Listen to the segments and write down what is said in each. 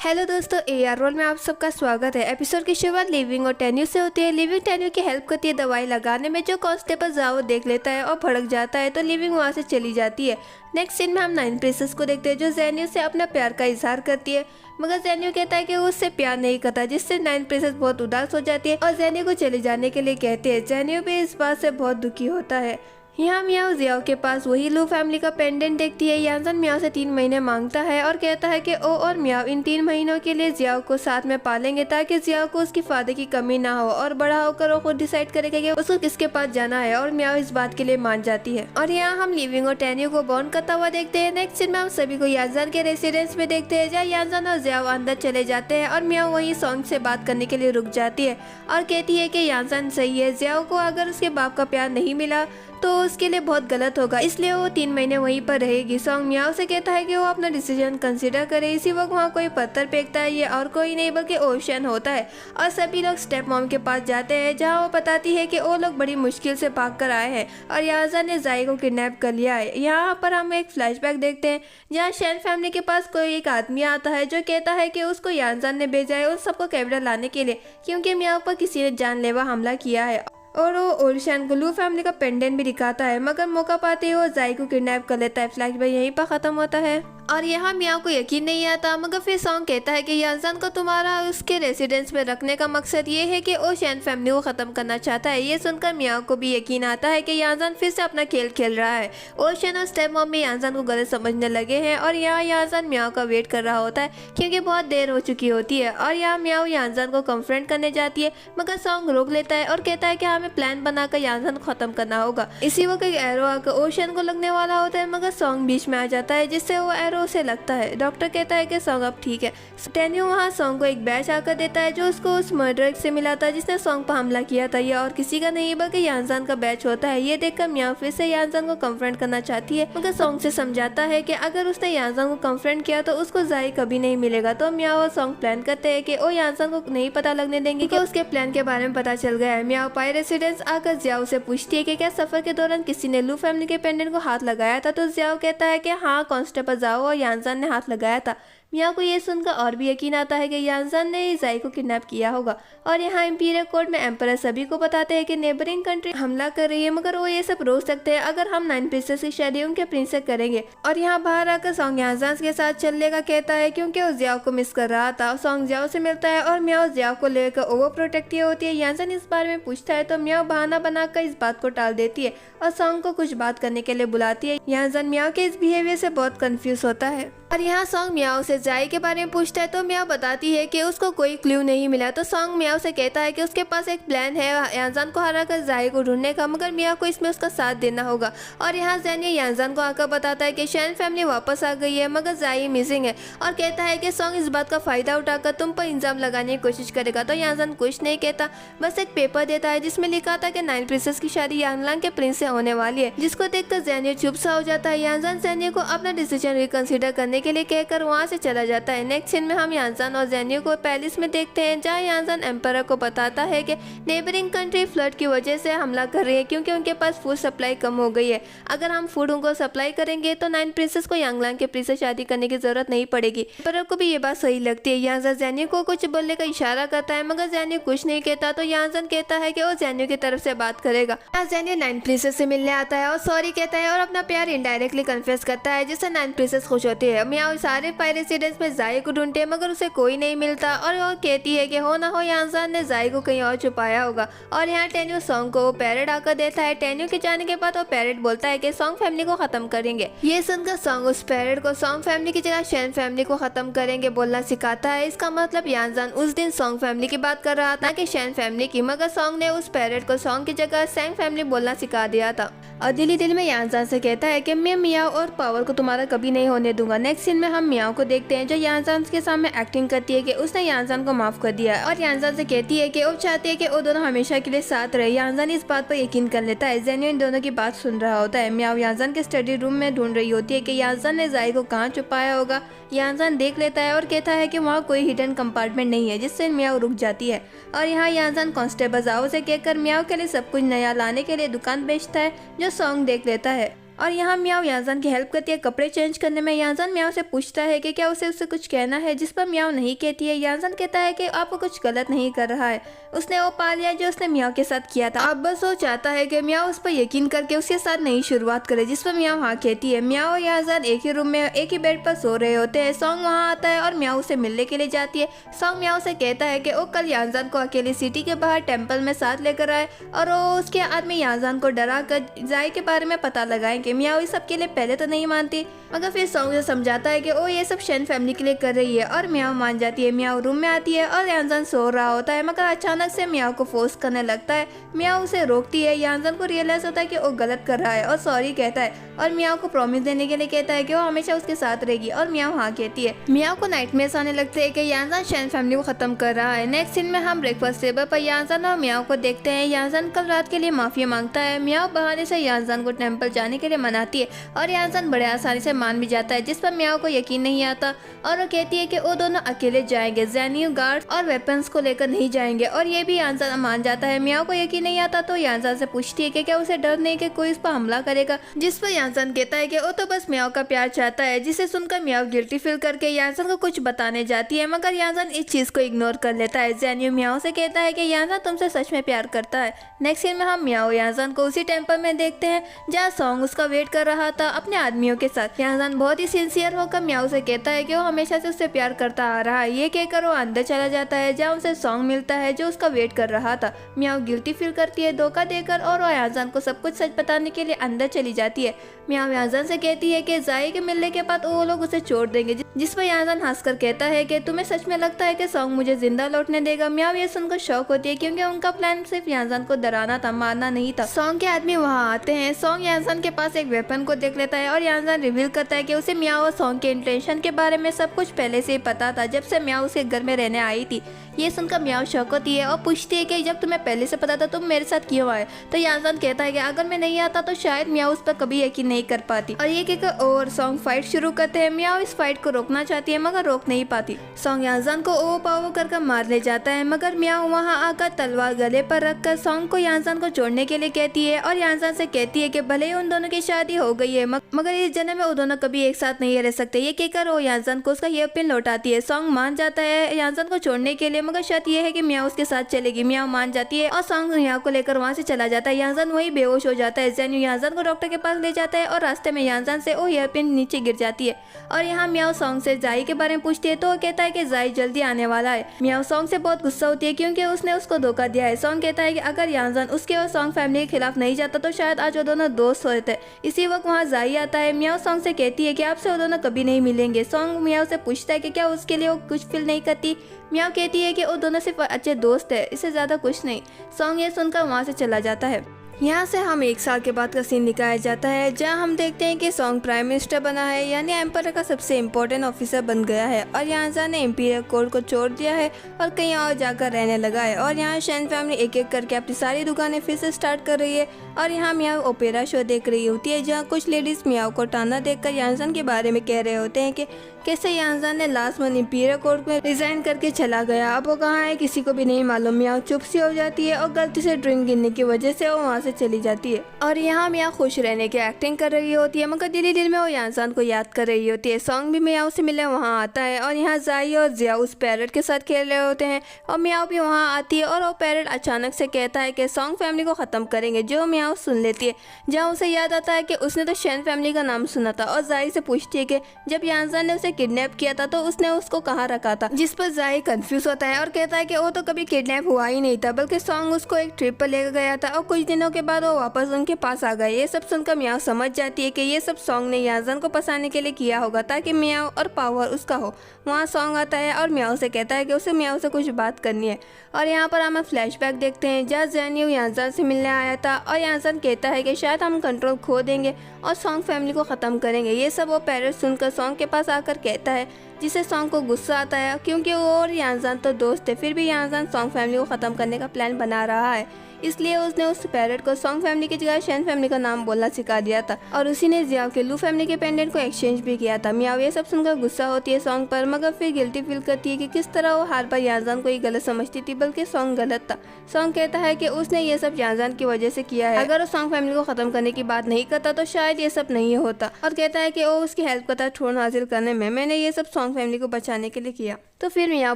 Hello दोस्तों, AR role में आप सबका स्वागत है। एपिसोड की शुरुआत लिविंग और टेन्यू से होती है। लिविंग टेन्यू की हेल्प करती है दवाई लगाने में, जो कांस्टेबल जाओ देख लेता है और भड़क जाता है, तो लिविंग वहाँ से चली जाती है। नेक्स्ट सीन में हम नाइन प्रिंसेस को देखते हैं, जो जेन्यू से अपना प्यार का इजहार करती है, मगर जेन्यू कहता है कि वो उससे प्यार नहीं करता, जिससे नाइन प्रिंसेस बहुत उदास हो जाती है और जेन्यू को चले जाने के लिए कहते हैं। जेन्यू भी इस बात से बहुत दुखी होता है। यहाँ मियाओ जियाओ के पास वही लू फैमिली का पेंडेंट देखती है। यानजन मियाओ से 3 महीने मांगता है और कहता है कि ओ और मियाओ इन 3 महीनों के लिए जियाओ को साथ में पालेंगे, ताकि जियाओ को उसकी फादर की कमी ना हो और बड़ा होकर वो खुद डिसाइड करेगा कि उसको किसके पास जाना है, और मियाओ इस बात के लिए मान जाती है। और यहाँ हम लिविंग और टेन्यू को बॉन्ड करता हुआ देखते हैं। नेक्स्ट सीन में हम सभी को यानजन के रेसिडेंस में देखते हैं, जहाँ यानजन और जियाओ अंदर चले जाते हैं और मियाओ वही सॉन्ग से बात करने के लिए रुक जाती है और कहती है कि यानजन सही है, जियाओ को अगर उसके बाप का प्यार नहीं मिला तो उसके लिए बहुत गलत होगा, इसलिए वो 3 महीने वहीं पर रहेगी। सॉन्ग मियाओ से कहता है कि वो अपना डिसीजन कंसीडर करे। इसी वक्त वहाँ कोई पत्थर फेंकता है, ये और कोई नहीं बल्कि ओशन होता है, और सभी लोग स्टेप मॉम के पास जाते हैं, जहाँ वो बताती है कि वो लोग बड़ी मुश्किल से भाग कर आए हैं और यानजन ने जाई को किडनैप कर लिया है। यहाँ पर हम एक फ्लैशबैक देखते हैं, जहाँ शैन फैमिली के पास कोई एक आदमी आता है जो कहता है कि उसको यानजन ने भेजा है उन सबको कैमरा लाने के लिए, क्योंकि मियाओ पर किसी ने जानलेवा हमला किया है। और वो ओरशान को लू फैमिली का पेंडेंट भी दिखाता है, मगर मौका पाते ही वो जाई को किडनैप कर लेता है। फ्लैशबैक यहीं पर खत्म होता है और यहाँ मियाओ को यकीन नहीं आता, मगर फिर सॉन्ग कहता है कि यानजन को तुम्हारा उसके रेसिडेंस में रखने का मकसद ये है कि वो शैन फैमिली को ख़त्म करना चाहता है। ये सुनकर मियाओ को भी यकीन आता है कि यानजन फिर से अपना खेल खेल रहा है। ओशन और स्टेप मॉम भी यानजन को गलत समझने लगे हैं और यहाँ यानजन मियाओ का वेट कर रहा होता है, क्योंकि बहुत देर हो चुकी होती है। और यहाँ मियाओ यानजन को कन्फ्रंट करने जाती है, मगर सॉन्ग रोक लेता है और कहता है कि हमें प्लान बनाकर यानजन को ख़त्म करना होगा। इसी वक्त एक एरो आकर ओशन को लगने वाला होता है, मगर सॉन्ग बीच में आ जाता है, जिससे वो एरो से लगता है। डॉक्टर कहता है कि सॉन्ग अब ठीक है। टेन्यू वहाँ सॉन्ग को एक बैच आकर देता है, जो उसको उस मर्डर से मिला था जिसने सॉन्ग पर हमला किया था। यह और किसी का नहीं बल्कि यानजन का बैच होता है। ये देखकर मियाओ फिर से यानजन को कन्फ्रंट करना चाहती है, मगर सॉन्ग से समझाता है कि अगर उसने यानजन को कन्फ्रंट किया तो उसको जाई कभी नहीं मिलेगा। तो मियाओ और सॉन्ग प्लान करते हैं कि वो यानजन को नहीं पता लगने देंगे कि उसके प्लान के बारे में पता चल गया है। मियाओ पाई रेसिडेंस आकर जियाओ से पूछती है कि क्या सफर के दौरान किसी ने लू फैमिली के पेंडेंट को हाथ लगाया था, तो जियाओ कहता है कि हाँ, कांस्टेबल जाओ और यानजन ने हाथ लगाया था। मियाओ को ये सुनकर और भी यकीन आता है कि यानजन ने जाई को किडनैप किया होगा। और यहाँ इंपीरियल कोर्ट में एम्परर सभी को बताते हैं कि नेबरिंग कंट्री हमला कर रही है, मगर वो ये सब रोक सकते हैं अगर हम 9 प्रिंसेस की शादी उनके प्रिंस से करेंगे। और यहाँ बाहर आकर सॉन्ग यानजन के साथ चलने का कहता है, क्योंकि वो जियाओ को मिस कर रहा था। सॉन्ग जियाओ से मिलता है और मियाओ जियाओ को लेकर ओवर प्रोटेक्टिव होती है। यानजन इस बारे में पूछता है तो मियाओ बहाना बनाकर इस बात को टाल देती है और सॉन्ग को कुछ बात करने के लिए बुलाती है। यानजन मियाओ के इस बिहेवियर से बहुत कंफ्यूज होता है और यहाँ सॉन्ग मियाओ से जाई के बारे में पूछता है तो मियाओ बताती है कि उसको कोई क्लू नहीं मिला। तो सॉन्ग मियाओ से कहता है कि उसके पास एक प्लान है यानजन को हराकर जाई को ढूंढने का, मगर मियाओ को इसमें उसका साथ देना होगा। और यहाँ जेन्यू यानजन को आकर बताता है कि शैन फैमिली वापस आ गई है, मगर जाई मिसिंग है, और कहता है कि सॉन्ग इस बात का फायदा उठाकर तुम पर इल्जाम लगाने की कोशिश करेगा। तो यानजन कुछ नहीं कहता, बस एक पेपर देता है जिसमें लिखा था कि 9 प्रिंसेस की शादी यांगलांग के प्रिंस से होने वाली है, जिसको देखकर जेन्यू चुप सा हो जाता है। यानजन जेन्यू को अपना डिसीजन रिकंसिडर करने के लिए कहकर वहाँ से चला जाता है। नेक्स्ट सीन में हम यानजन और जेन्यू को पैलेस में देखते हैं, जहाँ यानजन एम्परर को बताता है कि नेबरिंग कंट्री फ्लड की वजह से हमला कर रही है, क्योंकि उनके पास फूड सप्लाई कम हो गई है। अगर हम फूड उनको सप्लाई करेंगे तो 9 प्रिंसेस को यांगलांग के प्रिंस से शादी करने की जरूरत नहीं पड़ेगी। एम्परर को भी ये बात सही लगती है। यानजन जेन्यू को कुछ बोलने का इशारा करता है, मगर जेन्यू कुछ नहीं कहता। तो यानजन कहता है कि वो जेन्यू की तरफ से बात करेगा। जेन्यू 9 प्रिंसेस से मिलने आता है और सॉरी कहता है और अपना प्यार इनडायरेक्टली कन्फेस करता है, जिससे 9 प्रिंसेस खुश होती है। मियाओ सारे पाई रेसिडेंस में जाई को ढूंढते हैं, मगर उसे कोई नहीं मिलता और वो कहती है कि हो ना हो यानजन ने जाई को कहीं और छुपाया होगा। और यहाँ टेन्यू सॉन्ग को पैरेट आकर देता है। टेन्यू के जाने के बाद वो पैरेट बोलता है कि सॉन्ग फैमिली को खत्म करेंगे। ये सुनकर सॉन्ग उस पैरेट को सॉन्ग फैमिली की जगह शैन फैमिली को खत्म करेंगे बोलना सिखाता है। इसका मतलब यानजन उस दिन सॉन्ग फैमिली की बात कर रहा था कि शैन फैमिली की, मगर सॉन्ग ने उस पैरेट को सॉन्ग की जगह सैंग फैमिली बोलना सिखा दिया था। और दिल ही दिल में यानजन से कहता है कि मैं मियाओ और पावर को तुम्हारा कभी नहीं होने दूंगा। नेक्स्ट सीन में हम मियाओ को देखते हैं, जो यानजन के सामने एक्टिंग करती है कि उसने यानजन को माफ कर दिया और यानजन से कहती है कि वो चाहती है कि वो दोनों हमेशा के लिए साथ रहे। यानजन इस बात पर यकीन कर लेता है। जेन्यू इन दोनों की बात सुन रहा होता है। मियाओ यानजन के स्टडी रूम में ढूंढ रही होती है कि यानजन ने जाई को कहाँ छुपाया होगा। यानजन देख लेता है और कहता है कि वहाँ कोई हिडन कंपार्टमेंट नहीं है, जिससे मियाओ रुक जाती है। और यहाँ यानजन कांस्टेबल जाओ से कहकर मियाओ के लिए सब कुछ नया लाने के लिए दुकान बेचता है, जो सॉन्ग देख लेता है। और यहाँ म्याओ याजान की हेल्प करती है कपड़े चेंज करने में। याजान म्याओ से पूछता है कि क्या उसे उससे कुछ कहना है, जिस पर म्याओ नहीं कहती है। याजान कहता है कि आप कुछ गलत नहीं कर रहा है, उसने वो पा लिया जो उसने म्याओ के साथ किया था। अब बस वो चाहता है कि म्याओ उस पर यकीन करके उसके साथ नई शुरुआत करे, जिस पर म्याओ हाँ कहती है। म्याओ और याजान एक ही रूम में एक ही बेड पर सो रहे होते हैं। सॉन्ग वहाँ आता है और म्याओ उसे मिलने के लिए जाती है। सॉन्ग म्याओ से कहता है कि वो कल याजान को अकेले सिटी के बाहर टेम्पल में साथ लेकर आए और वो उसके आदमी याजान को डरा कर जाय के बारे में पता लगाएंगे। म्याओ इस सब के लिए पहले तो नहीं मानती, मगर फिर सॉन्ग से समझाता है कि वो ये सब शेन फैमिली के लिए कर रही है और म्याओ मान जाती है। म्याओ रूम में आती है और याजान सो रहा होता है, मगर अचानक से म्याओ को फोर्स करने लगता है। म्याओ उसे रोकती है। याजान को रियलाइज होता है कि वो गलत कर रहा है और सॉरी कहता है और म्याओ को प्रॉमिस देने के लिए कहता है कि वो हमेशा उसके साथ रहेगी और म्याओ हाँ कहती है। म्याओ को नाइटमेयर्स आने लगते हैं कि याजान शेन फैमिली को खत्म कर रहा है। नेक्स्ट सीन में हम ब्रेकफास्ट टेबल पर याजान और म्याओ को देखते हैं। याजान कल रात के लिए माफी मांगता है। म्याओ बहाने से याजान को टेम्पल जाने के लिए मनाती है और याजान बड़े आसानी से मान भी जाता है, जिस पर म्याओ को यकीन नहीं आता और वो कहती है कि वो दोनों अकेले जाएंगे, ज़ेनियो गार्ड और वेपन्स को लेकर नहीं जाएंगे और ये भी याजान मान जाता है। म्याओ को यकीन नहीं आता तो याजान से पूछती है कि क्या उसे डर नहीं कि कोई उस पर हमला करेगा, जिस पर याजान कहता है कि वो तो बस म्याओ का प्यार चाहता है, जिसे सुनकर म्याओ गिल्टी फील करके याजान को कुछ बताने जाती है, मगर याजान इस चीज को इग्नोर कर लेता है। ज़ेनियो म्याओ से कहता है कि याजान तुमसे सच में प्यार करता है। नेक्स्ट सीन में हम म्याओ याजान को उसी टेम्पल में देखते हैं जहाँ सॉन्ग उसका वेट कर रहा था अपने आदमियों के साथ। याजान बहुत ही सिंसियर होकर म्याओ से कहता है कि वो हमेशा से उससे प्यार करता आ रहा है। ये कहकर वो अंदर चला जाता है जहाँ उसे सॉन्ग मिलता है जो उसका वेट कर रहा था। म्याओ गिल्टी फील करती है धोखा देकर और वो याजान को सब कुछ सच बताने के लिए अंदर चली जाती है। म्याओ याजान से कहती है कि ज़ाई के मिलने के बाद वो लोग उसे छोड़ देंगे, जिस पर याजान हंसकर कहता है कि तुम्हें सच में लगता है कि सॉन्ग मुझे जिंदा लौटने देगा। म्याओ ये सुनकर शौक होती है क्योंकि उनका प्लान सिर्फ याजान को डराना था, मारना नहीं था। सॉन्ग के आदमी वहाँ आते हैं। सॉन्ग याजान के पास एक वेपन को देख लेता है और याजान रिवील करता है कि उसे म्याओ और सॉन्ग के इंटेंशन के बारे में सब कुछ पहले से ही पता था जब से म्याओ उसके घर में रहने आई थी। ये सुनकर म्याओ शौक होती है और पूछती है कि जब तुम्हें पहले से पता था तुम मेरे साथ क्यों आए। तो याजान कहता है कि अगर मैं नहीं आता तो शायद म्याओ उस पर कभी यकीन नहीं कर पाती। और ये कहकर और सॉन्ग फाइट शुरू करते हैं। म्याओ इस फाइट को रोकना चाहती है मगर रोक नहीं पाती। सॉन्ग याजान को ओवर पावर कर मार ले जाता है, मगर म्याओ वहाँ आकर तलवार गले पर रखकर सॉन्ग को याजान को छोड़ने के लिए कहती है और याजान से कहती है कि भले ही उन दोनों की शादी हो गई है मगर इस जन्म में वो दोनों कभी एक साथ नहीं रह सकते। ये कहकर वो याजान को उसका हेयरपिन लौटाती है। सॉन्ग मान जाता है याजान को छोड़ने के लिए, मगर शर्त यह है कि म्याओ उसके साथ चलेगी। म्याओ मान जाती है और सॉन्ग म्याओ को लेकर वहाँ से चला जाता है। याजान वही बेहोश हो जाता है। ज़ेनियो याजान को डॉक्टर के पास ले जाता है और रास्ते में याजान से वो हेयरपिन नीचे गिर जाती है और यहाँ म्याओ सॉन्ग से ज़ाई के बारे में पूछती है तो वो कहता है कि ज़ाई जल्दी आने वाला है। म्याओ सॉन्ग से बहुत गुस्सा होती है क्योंकि उसने उसको धोखा दिया है। सॉन्ग कहता है कि अगर याजान उसके और सॉन्ग फैमिली के खिलाफ नहीं जाता तो शायद आज वो दोनों दोस्त होते। इसी वक्त वहाँ ज़ाई आता है। म्याओ सॉन्ग से कहती है कि आपसे वो दोनों कभी नहीं मिलेंगे। सॉन्ग म्याओ से पूछता है कि क्या उसके लिए वो कुछ फील नहीं करती। म्याओ कहती है कि वो दोनों सिर्फ अच्छे दोस्त है, इससे ज़्यादा कुछ नहीं। सॉन्ग ये सुनकर वहाँ से चला जाता है। यहाँ से हम 1 साल के बाद का सीन दिखाया जाता है जहाँ हम देखते हैं कि सॉन्ग प्राइम मिनिस्टर बना है, यानी एम्पर का सबसे इम्पोर्टेंट ऑफिसर बन गया है और याजान ने इम्पीरियल कोर्ट को छोड़ दिया है और कहीं और जाकर रहने लगा है। और यहाँ शेन फैमिली एक एक करके अपनी सारी दुकानें फिर से स्टार्ट कर रही है और यहाँ म्याओ ओपेरा शो देख रही होती है जहाँ कुछ लेडीज म्याओ को ताना देखकर याजान के बारे में कह रहे होते हैं कि कैसे याजान ने लास्ट मंथ इम्पीरियल कोर्ट में रिजाइन करके चला गया, अब वो कहाँ है किसी को भी नहीं मालूम। म्याओ चुप सी हो जाती है और गलती से ड्रिंक गिरने की वजह से वो वहाँ से चली जाती है। और यहाँ म्याओ खुश रहने की एक्टिंग कर रही होती है मगर दिल ही दिल में वो याजान को याद कर रही होती है। सॉन्ग भी म्याओ से मिलने वहाँ आता है और यहाँ ज़ाई और ज़िया उस पैरट के साथ खेल रहे होते हैं और म्याओ भी वहाँ आती है और वो पैरट अचानक से कहता है कि सॉन्ग फैमिली को ख़त्म करेंगे, जो म्याओ सुन लेती है। जहाँ उसे याद आता है कि उसने तो शेन फैमिली का नाम सुना था और ज़ाई से पूछती है कि जब याजान ने उसे किडनैप किया था तो उसने उसको कहाँ रखा था, जिस पर ज़ाई कंफ्यूज होता है और कहता है कि वो तो कभी किडनैप हुआ ही नहीं था, बल्कि सॉन्ग उसको एक ट्रिप पर लेकर गया था और कुछ दिनों के बाद वो वापस उनके पास आ गए। ये सब सुनकर म्याओ समझ जाती है कि ये सब सॉन्ग ने याजान को फंसाने के लिए किया होगा ताकि म्याओ और पावर उसका हो। वहाँ सॉन्ग आता है और म्याओ से कहता है कि उसे म्याओ से कुछ बात करनी है। और यहाँ पर हमें फ्लैशबैक देखते हैं जहाँ ज़ेनियो याजान से मिलने आया था और याजान कहता है कि शायद हम कंट्रोल खो देंगे और सॉन्ग फैमिली को ख़त्म करेंगे। ये सब वो पैरट सुनकर सॉन्ग के पास आकर कहता है, जिससे सॉन्ग को गुस्सा आता है क्योंकि वो और याजान तो दोस्त थे, फिर भी याजान सॉन्ग फैमिली को ख़त्म करने का प्लान बना रहा है। इसलिए उसने उस पैरट को सॉन्ग फैमिली की जगह शेन फैमिली का नाम बोलना सिखा दिया था और उसी ने जियाओ के लू फैमिली के पेंडेंट को एक्सचेंज भी किया था। मियाओ ये सब सुनकर गुस्सा होती है सॉन्ग पर, मगर फिर गिल्टी फील करती है कि किस तरह वो हर बार यांजान को ही गलत समझती थी, बल्कि सॉन्ग गलत था। सॉन्ग कहता है कि उसने ये सब यांजान की वजह से किया है, अगर वो सॉन्ग फैमिली को खत्म करने की बात नहीं करता तो शायद ये सब नहीं होता, और कहता है कि वो उसकी हेल्प करता थ्रोन हासिल करने में, मैंने ये सब सॉन्ग फैमिली को बचाने के लिए किया। तो फिर मियाओ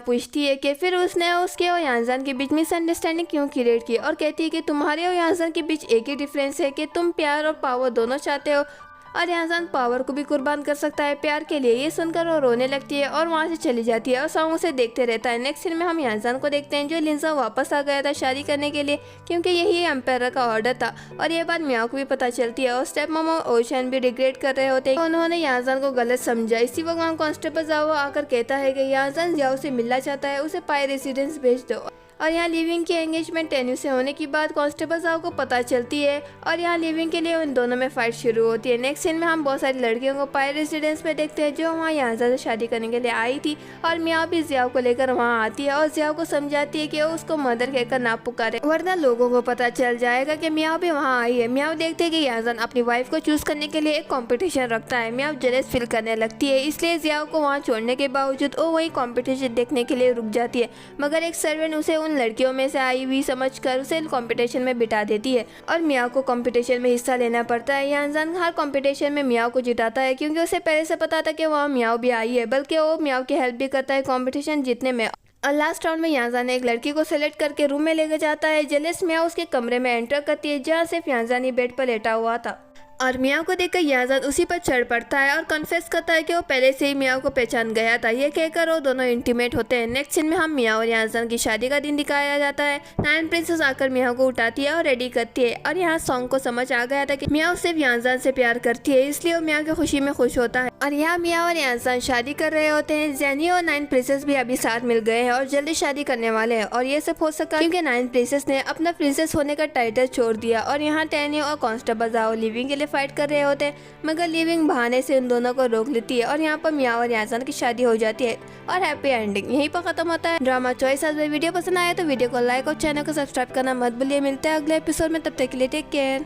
पूछती है कि फिर उसने उसके और यांजान के बीच मिसअंडरस्टैंडिंग क्यों क्रिएट की, और कहती है कि तुम्हारे और यांजान के बीच एक ही डिफरेंस है कि तुम प्यार और पावर दोनों चाहते हो और यांजान पावर को भी कुर्बान कर सकता है प्यार के लिए। ये सुनकर वो रोने लगती है और वहाँ से चली जाती है और सॉन्ग उसे देखते रहता है। नेक्स्ट सीन में हम यांजान को देखते हैं जो लिंजा वापस आ गया था शादी करने के लिए, क्योंकि यही एम्पायर का ऑर्डर था, और ये बात मियाओ को भी पता चलती है। और स्टेप मम और ओशन भी रिग्रेट कर रहे होते हैं, उन्होंने यांजान को गलत समझा। इसी वक्त वहाँ कांस्टेबल जाओ आकर कहता है कि यांजान जियाओ से मिलना चाहता है, उसे पाई रेसिडेंस भेज दो। और यहाँ लिविंग की एंगेजमेंट टेन्यू से होने की बात कांस्टेबल साहब को पता चलती है और यहाँ लिविंग के लिए उन दोनों में फाइट शुरू होती है। नेक्स्ट सीन में हम बहुत सारी लड़कियों को पाई रेसिडेंस में देखते हैं जो वहाँ यांजा से शादी करने के लिए आई थी, और मियाओ भी जियाओ को लेकर वहाँ आती है और जियाओ को समझाती है कि वो उसको मदर कहकर ना पुकारे, वरना लोगों को पता चल जाएगा कि मियाओ भी वहाँ आई है। मियाओ देखते हैं कि यांजान अपनी वाइफ को चूज करने के लिए एक कॉम्पिटिशन रखता है। मियाओ जेलस फील करने लगती है, इसलिए जियाओ को वहाँ छोड़ने के बावजूद वो वही कॉम्पिटिशन देखने के लिए रुक जाती है, मगर एक सर्वेंट उसे उन लड़कियों में से आई हुई समझकर उसे कंपटीशन में बिठा देती है और मियाओ को कंपटीशन में हिस्सा लेना पड़ता है। यांजान हर कंपटीशन में मियाओ को जिताता है क्योंकि उसे पहले से पता था कि वहाँ मियाओ भी आई है, बल्कि वो मियाओ की हेल्प भी करता है कंपटीशन जीतने में। और लास्ट राउंड में यांजान एक लड़की को सेलेक्ट करके रूम में लेकर जाता है। जेलस मियाओ उसके कमरे में एंटर करती है जहाँ सिर्फ यांजान ही बेड पर लेटा हुआ था, और मियाओ को देखकर यांजान उसी पर चढ़ पड़ता है और कन्फेस करता है कि वो पहले से ही मियाओ को पहचान गया था। ये कहकर वो दोनों इंटीमेट होते हैं। नेक्स्ट सीन में हम मियाओ और यांजान की शादी का दिन दिखाया जाता है। नाइन प्रिंसेस आकर मियाओ को उठाती है और रेडी करती है, और यहाँ सॉन्ग को समझ आ गया था कि मियाओ सिर्फ यांजान से प्यार करती है, इसलिए वो मियाओ की खुशी में खुश होता है। और यहाँ मियाओ और यांजान शादी कर रहे होते हैं। जेनी और नाइन प्रिंसेस भी अभी साथ मिल गए हैं और जल्दी शादी करने वाले हैं, और ये सब हो सका क्योंकि नाइन प्रिंसेस ने अपना प्रिंसेस होने का टाइटल छोड़ दिया। और यहाँ टेन्यू और कांस्टेबल जाओ लिविंग के लिए फाइट कर रहे होते हैं, मगर लिविंग बहाने से इन दोनों को रोक लेती है, और यहाँ पर मियाओ और यांजान की शादी हो जाती है और हैप्पी एंडिंग यहीं पर खत्म होता है ड्रामा चॉइस। आज वीडियो पसंद आया तो वीडियो को लाइक और चैनल को सब्सक्राइब करना मत भूलिए। मिलते हैं अगले एपिसोड में, तब तक के लिए टेक केयर।